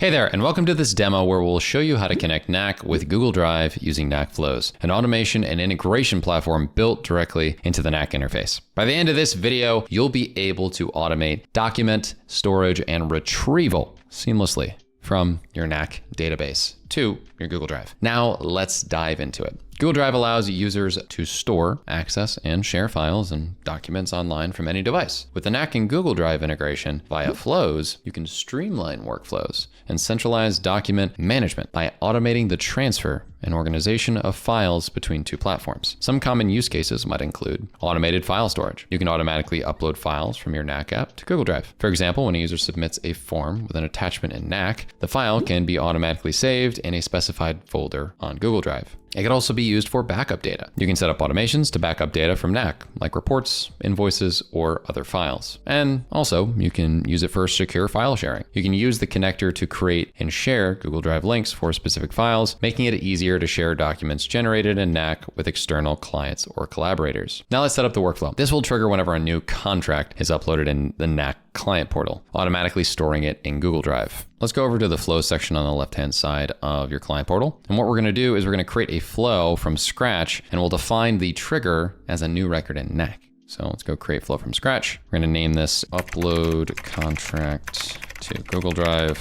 Hey there, and welcome to this demo where we'll show you how to connect Knack with Google Drive using Knack Flows, an automation and integration platform built directly into the Knack interface. By the end of this video, you'll be able to automate document, storage, and retrieval seamlessly from your Knack database to your Google Drive. Now let's dive into it. Google Drive allows users to store, access, and share files and documents online from any device. With the Knack and Google Drive integration via Flows, you can streamline workflows and centralize document management by automating the transfer and organization of files between two platforms. Some common use cases might include automated file storage. You can automatically upload files from your Knack app to Google Drive. For example, when a user submits a form with an attachment in Knack, the file can be automatically saved in a specified folder on Google Drive. It could also be used for backup data. You can set up automations to back up data from Knack, like reports, invoices, or other files. And also, you can use it for secure file sharing. You can use the connector to create and share Google Drive links for specific files, making it easier to share documents generated in Knack with external clients or collaborators. Now let's set up the workflow. This will trigger whenever a new contract is uploaded in the Knack Client Portal, automatically storing it in Google Drive. Let's go over to the flow section on the left-hand side of your client portal. And what we're gonna do is we're gonna create a flow from scratch, and we'll define the trigger as a new record in Knack. So let's go create flow from scratch. We're gonna name this upload contract to Google Drive.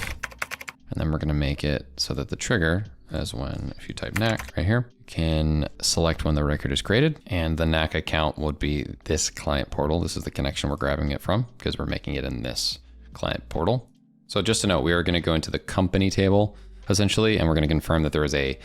And then we're gonna make it so that the trigger is when, if you type Knack right here, you can select when the record is created, and the Knack account would be this client portal. This is the connection we're grabbing it from because we're making it in this client portal. So just to note, we are going to go into the company table essentially, and we're going to confirm that there is a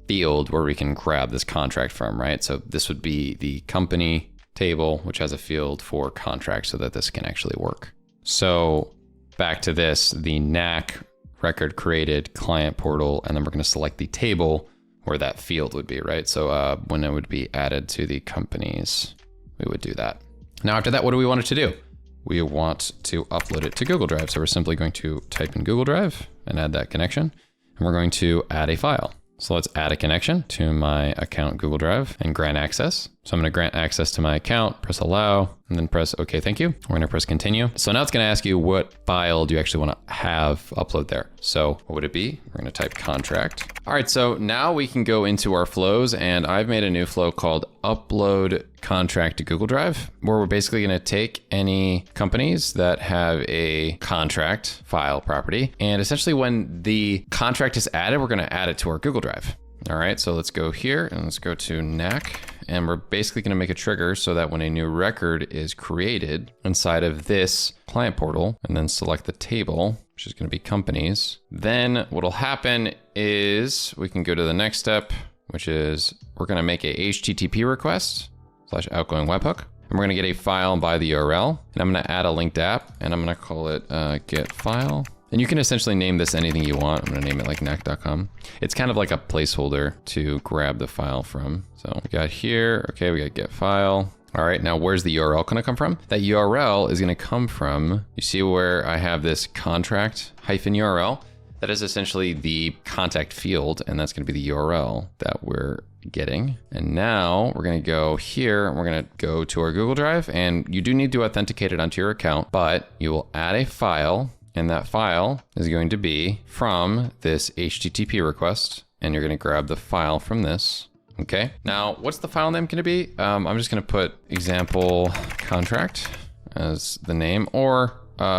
field where we can grab this contract from, right? So this would be the company table, which has a field for contract so that this can actually work. So back to this, the Knack record created client portal, and then we're going to select the table where that field would be, right? So when it would be added to the companies, we would do that. Now after that, what do we want it to do? We want to upload it to Google Drive. So we're simply going to type in Google Drive and add that connection. And we're going to add a file. So let's add a connection to my account Google Drive and grant access. So I'm going to grant access to my account, press allow, and then press OK, thank you. We're going to press continue. So now it's going to ask you what file do you actually want to have upload there. So what would it be? We're going to type contract. All right, so now we can go into our flows, and I've made a new flow called upload contract to Google Drive, where we're basically going to take any companies that have a contract file property. And essentially when the contract is added, we're going to add it to our Google Drive. All right, so let's go here and let's go to Knack, and we're basically going to make a trigger so that when a new record is created inside of this client portal, and then select the table, which is going to be companies, then what'll happen is we can go to the next step, which is we're going to make a HTTP request / outgoing webhook, and we're going to get a file by the URL, and I'm going to add a linked app, and I'm going to call it get file. And you can essentially name this anything you want. I'm going to name it like knack.com. It's kind of like a placeholder to grab the file from. So we got here, okay, we got get file. All right, now where's the URL going to come from? That URL is going to come from, you see where I have this contract -URL? That is essentially the contact field, and that's going to be the URL that we're getting. And now we're going to go here, and we're going to go to our Google Drive, and you do need to authenticate it onto your account, but you will add a file, and that file is going to be from this HTTP request, and you're going to grab the file from this. Okay, now what's the file name going to be? I'm just going to put example contract as the name, or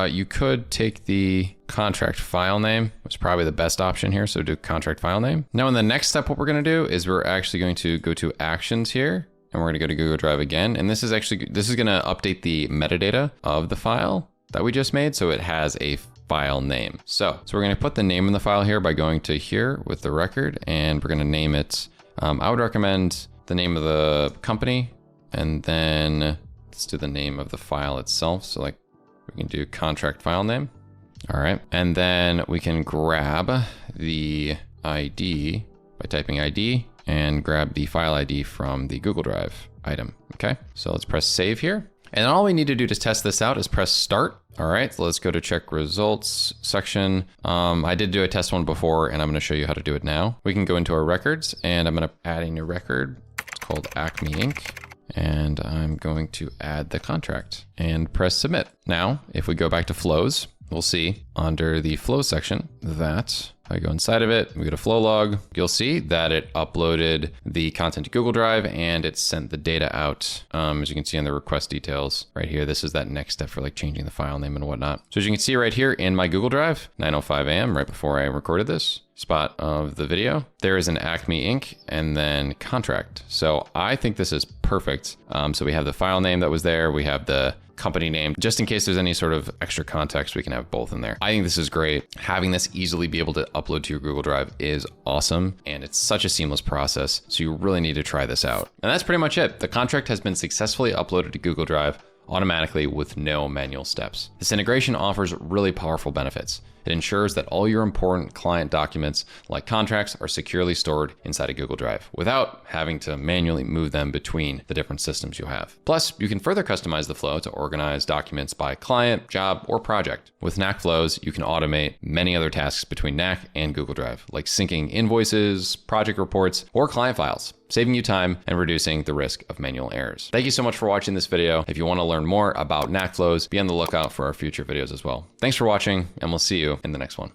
you could take the contract file name. It's probably the best option here, so do contract file name. Now in the next step, what we're going to do is we're actually going to go to actions here, and we're going to go to Google Drive again, and this is going to update the metadata of the file that we just made, so it has a file name. So we're going to put the name in the file here by going to here with the record, and we're going to name it. I would recommend the name of the company, and then let's do the name of the file itself. So like we can do contract file name. All right, and then we can grab the ID by typing ID and grab the file ID from the Google Drive item. Okay, so let's press save here. And all we need to do to test this out is press start. All right, so let's go to check results section. I did do a test one before, and I'm gonna show you how to do it now. We can go into our records, and I'm gonna add a new record. It's called Acme Inc. And I'm going to add the contract and press submit. Now, if we go back to flows, we'll see under the flow section that if I go inside of it, we go to flow log, you'll see that it uploaded the content to Google Drive and it sent the data out. As you can see in the request details right here, this is that next step for like changing the file name and whatnot. So as you can see right here in my Google Drive, 9:05 a.m. right before I recorded this spot of the video, there is an Acme Inc. and then contract. So I think this is perfect. So we have the file name that was there. We have the company name, just in case there's any sort of extra context, we can have both in there. I think this is great. Having this easily be able to upload to your Google Drive is awesome. And it's such a seamless process. So you really need to try this out. And that's pretty much it. The contract has been successfully uploaded to Google Drive automatically with no manual steps. This integration offers really powerful benefits. It ensures that all your important client documents, like contracts, are securely stored inside a Google Drive without having to manually move them between the different systems you have. Plus, you can further customize the flow to organize documents by client, job, or project. With Knack Flows, you can automate many other tasks between Knack and Google Drive, like syncing invoices, project reports, or client files, saving you time and reducing the risk of manual errors. Thank you so much for watching this video. If you want to learn more about Knack Flows, be on the lookout for our future videos as well. Thanks for watching, and we'll see you in the next one.